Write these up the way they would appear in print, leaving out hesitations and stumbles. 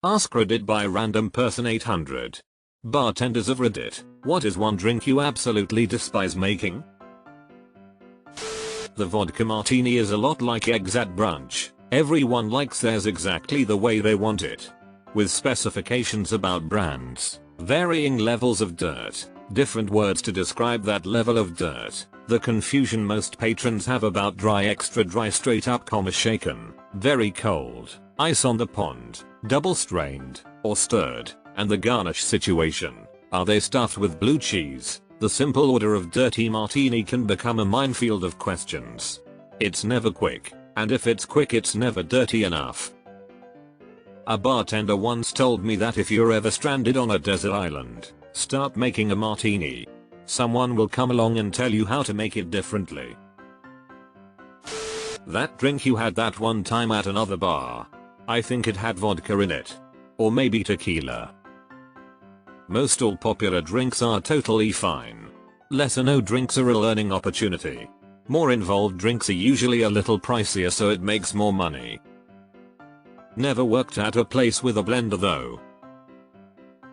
AskReddit by random person 800. Bartenders of Reddit, what is one drink you absolutely despise making? The vodka martini is a lot like eggs at brunch. Everyone likes theirs exactly the way they want it. With specifications about brands, varying levels of dirt, different words to describe that level of dirt, the confusion most patrons have about dry, extra dry, straight up, shaken, very cold, ice on the pond, double strained, or stirred, and the garnish situation. Are they stuffed with blue cheese? The simple order of dirty martini can become a minefield of questions. It's never quick, and if it's quick it's never dirty enough. A bartender once told me that if you're ever stranded on a desert island, start making a martini. Someone will come along and tell you how to make it differently. That drink you had that one time at another bar. I think it had vodka in it. Or maybe tequila. Most all popular drinks are totally fine. Lesser known drinks are a learning opportunity. More involved drinks are usually a little pricier, so it makes more money. Never worked at a place with a blender though.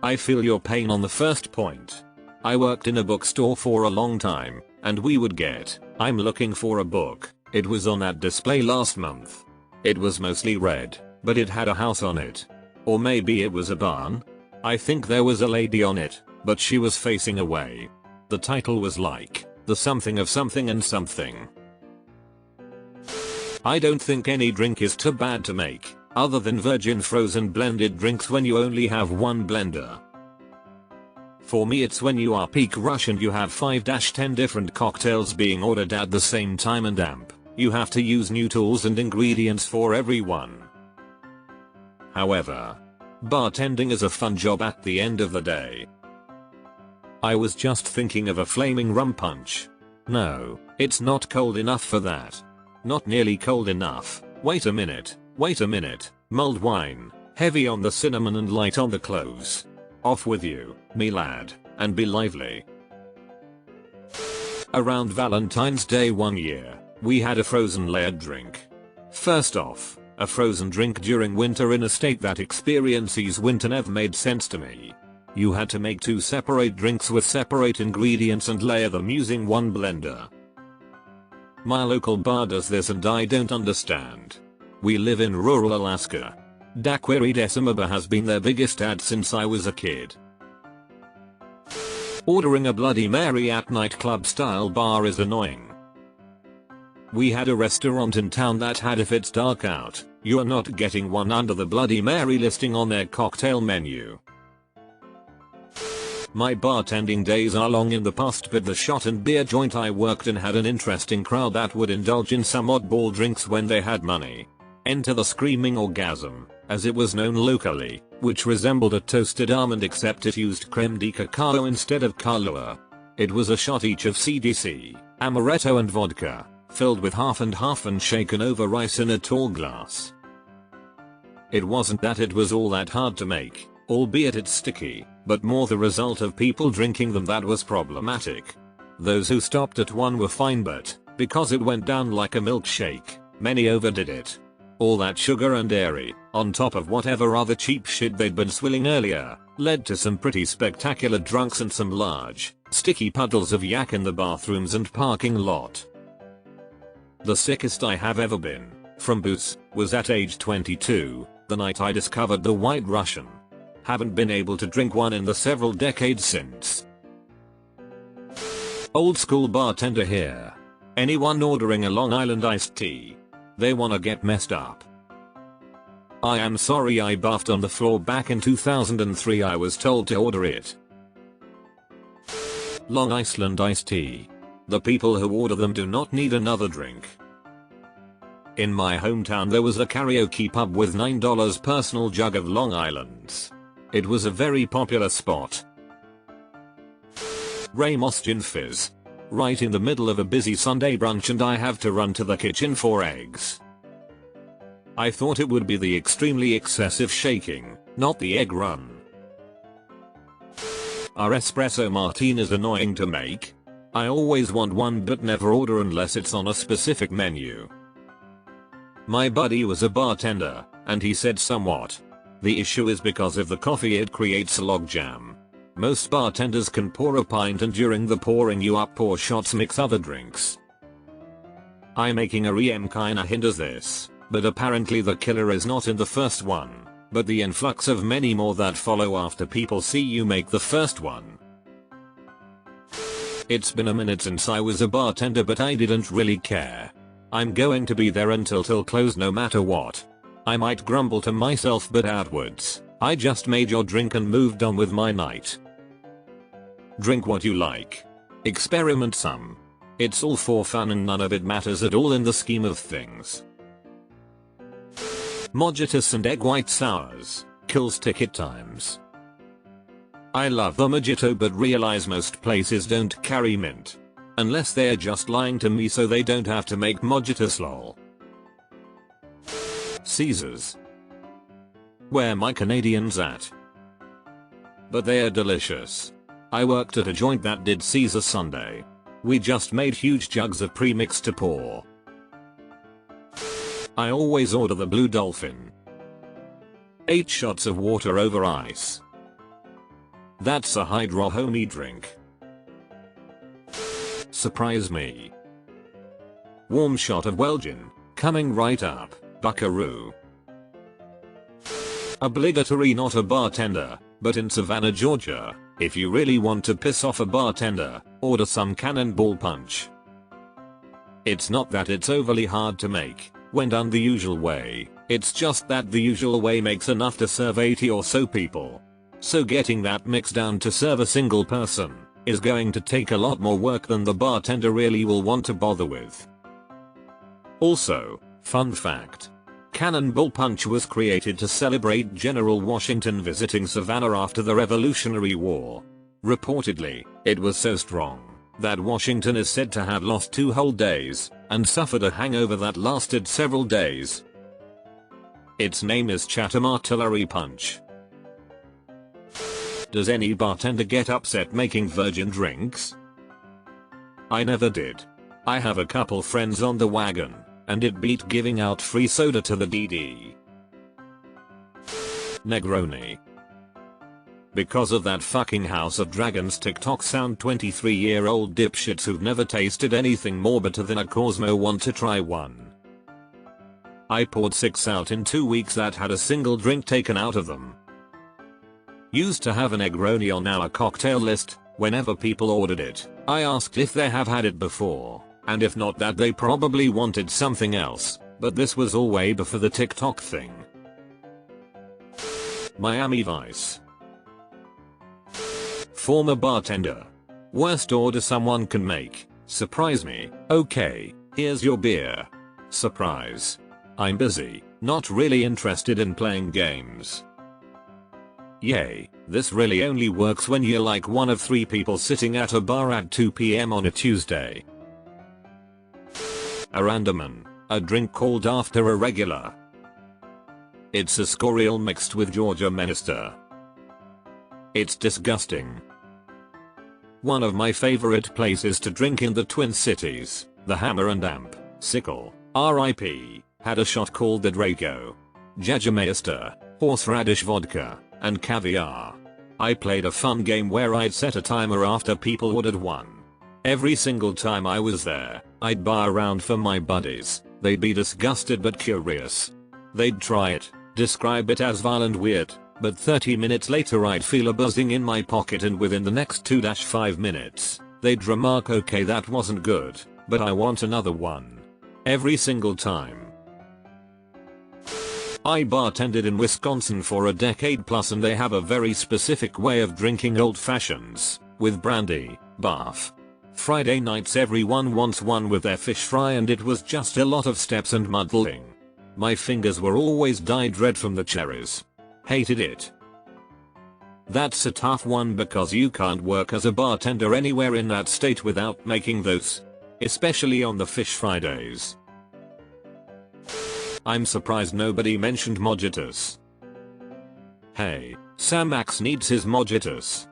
I feel your pain on the first point. I worked in a bookstore for a long time, and we would get, I'm looking for a book, it was on that display last month. It was mostly red, but it had a house on it. Or maybe it was a barn? I think there was a lady on it, but she was facing away. The title was like, The Something of Something and Something. I don't think any drink is too bad to make, other than virgin frozen blended drinks when you only have one blender. For me it's when you are peak rush and you have 5-10 different cocktails being ordered at the same time and you have to use new tools and ingredients for every one. However, bartending is a fun job at the end of the day. I was just thinking of a flaming rum punch. No, it's not cold enough for that. Not nearly cold enough. Wait a minute, mulled wine, heavy on the cinnamon and light on the cloves. Off with you, me lad, and be lively. Around Valentine's Day one year, we had a frozen layered drink. First off, a frozen drink during winter in a state that experiences winter never made sense to me. You had to make two separate drinks with separate ingredients and layer them using one blender. My local bar does this and I don't understand. We live in rural Alaska. Daiquiri Decimaba has been their biggest ad since I was a kid. Ordering a Bloody Mary at nightclub style bar is annoying. We had a restaurant in town that had if it's dark out, you're not getting one under the Bloody Mary listing on their cocktail menu. My bartending days are long in the past, but the shot and beer joint I worked in had an interesting crowd that would indulge in some oddball drinks when they had money. Enter the Screaming Orgasm, as it was known locally, which resembled a toasted almond except it used creme de cacao instead of Kahlua. It was a shot each of CDC, amaretto and vodka, filled with half and half and shaken over ice in a tall glass. It wasn't that it was all that hard to make, albeit it's sticky, but more the result of people drinking them that was problematic. Those who stopped at one were fine, but because it went down like a milkshake, many overdid it. All that sugar and dairy, on top of whatever other cheap shit they'd been swilling earlier, led to some pretty spectacular drunks and some large, sticky puddles of yak in the bathrooms and parking lot. The sickest I have ever been, from booze, was at age 22, the night I discovered the White Russian. Haven't been able to drink one in the several decades since. Old school bartender here. Anyone ordering a Long Island iced tea? They wanna get messed up. I am sorry I buffed on the floor back in 2003. I was told to order it. Long Island iced tea. The people who order them do not need another drink. In my hometown there was a karaoke pub with $9 personal jug of Long Island's. It was a very popular spot. Ramos Gin Fizz. Right in the middle of a busy Sunday brunch and I have to run to the kitchen for eggs. I thought it would be the extremely excessive shaking, not the egg run. Are espresso martinis annoying to make? I always want one but never order unless it's on a specific menu. My buddy was a bartender, and he said somewhat. The issue is because of the coffee, it creates a logjam. Most bartenders can pour a pint and during the pouring you up pour shots, mix other drinks. I'm making a rem kinda hinders this, but apparently the killer is not in the first one, but the influx of many more that follow after people see you make the first one. It's been a minute since I was a bartender, but I didn't really care. I'm going to be there until till close no matter what. I might grumble to myself, but outwards, I just made your drink and moved on with my night. Drink what you like. Experiment some. It's all for fun and none of it matters at all in the scheme of things. Mojitos and egg white sours. Kills ticket times. I love the mojito but realize most places don't carry mint. Unless they're just lying to me so they don't have to make mojitos lol. Caesars. Where my Canadians at? But they're delicious. I worked at a joint that did Caesar Sunday. We just made huge jugs of premix to pour. I always order the Blue Dolphin. 8 shots of water over ice. That's a hydro homie drink. Surprise me. Warm shot of Welgin. Coming right up, buckaroo. Obligatory, not a bartender, but in Savannah, Georgia, if you really want to piss off a bartender, order some cannonball punch. It's not that it's overly hard to make, when done the usual way, it's just that the usual way makes enough to serve 80 or so people. So getting that mix down to serve a single person is going to take a lot more work than the bartender really will want to bother with. Also, fun fact. Cannonball Punch was created to celebrate General Washington visiting Savannah after the Revolutionary War. Reportedly, it was so strong that Washington is said to have lost 2 whole days and suffered a hangover that lasted several days. Its name is Chatham Artillery Punch. Does any bartender get upset making virgin drinks? I never did. I have a couple friends on the wagon, and it beat giving out free soda to the DD. Negroni. Because of that fucking House of Dragons TikTok sound, 23-year-old dipshits who've never tasted anything more bitter than a Cosmo want to try one. I poured 6 out in 2 weeks that had a single drink taken out of them. Used to have a Negroni on our cocktail list. Whenever people ordered it, I asked if they have had it before, and if not that they probably wanted something else, but this was all way before the TikTok thing. Miami Vice. Former bartender. Worst order someone can make. Surprise me. Okay, here's your beer. Surprise. I'm busy, not really interested in playing games. Yay, this really only works when you're like one of 3 people sitting at a bar at 2 PM on a Tuesday. A randoman. A drink called after a regular. It's a scorial mixed with Georgia Minister. It's disgusting. One of my favorite places to drink in the Twin Cities, the Hammer and Amp, Sickle, RIP, had a shot called the Draco. Jägermeister, horseradish vodka, and caviar. I played a fun game where I'd set a timer after people ordered one. Every single time I was there, I'd bar around for my buddies. They'd be disgusted but curious. They'd try it, describe it as violent weird, but 30 minutes later I'd feel a buzzing in my pocket, and within the next 2-5 minutes, they'd remark, okay, that wasn't good, but I want another one. Every single time. I bartended in Wisconsin for a decade plus, and they have a very specific way of drinking old fashions, with brandy, barf. Friday nights everyone wants one with their fish fry, and it was just a lot of steps and muddling. My fingers were always dyed red from the cherries. Hated it. That's a tough one because you can't work as a bartender anywhere in that state without making those. Especially on the fish Fridays. I'm surprised nobody mentioned mojitos. Hey, Sam Max needs his mojitos.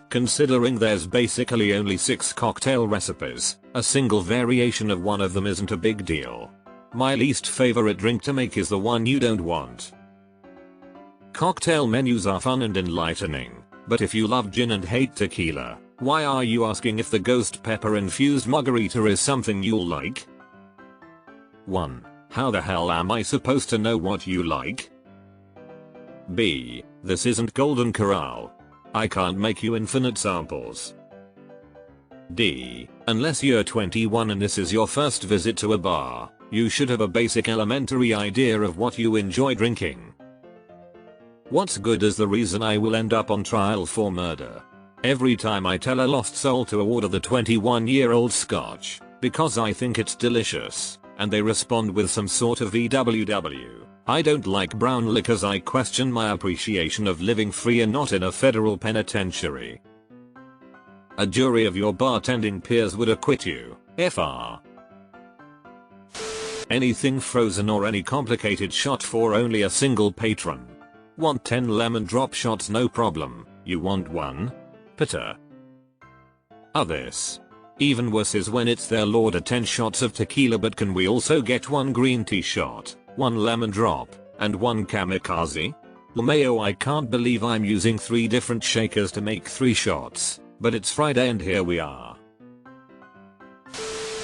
Considering there's basically only 6 cocktail recipes, a single variation of one of them isn't a big deal. My least favorite drink to make is the one you don't want. Cocktail menus are fun and enlightening, but if you love gin and hate tequila, why are you asking if the ghost pepper infused margarita is something you'll like? 1. How the hell am I supposed to know what you like? B. This isn't Golden Corral. I can't make you infinite samples. D. Unless you're 21 and this is your first visit to a bar, you should have a basic elementary idea of what you enjoy drinking. What's good is the reason I will end up on trial for murder. Every time I tell a lost soul to order the 21-year-old scotch, because I think it's delicious, and they respond with some sort of EWW, I don't like brown liquors, I question my appreciation of living free and not in a federal penitentiary. A jury of your bartending peers would acquit you, FR. Anything frozen or any complicated shot for only a single patron. Want 10 lemon drop shots? No problem. You want one? Peter. This. Even worse is when it's their Lord of 10 shots of tequila, but can we also get one green tea shot, one lemon drop, and one kamikaze? LMAO, I can't believe I'm using 3 different shakers to make 3 shots, but it's Friday and here we are.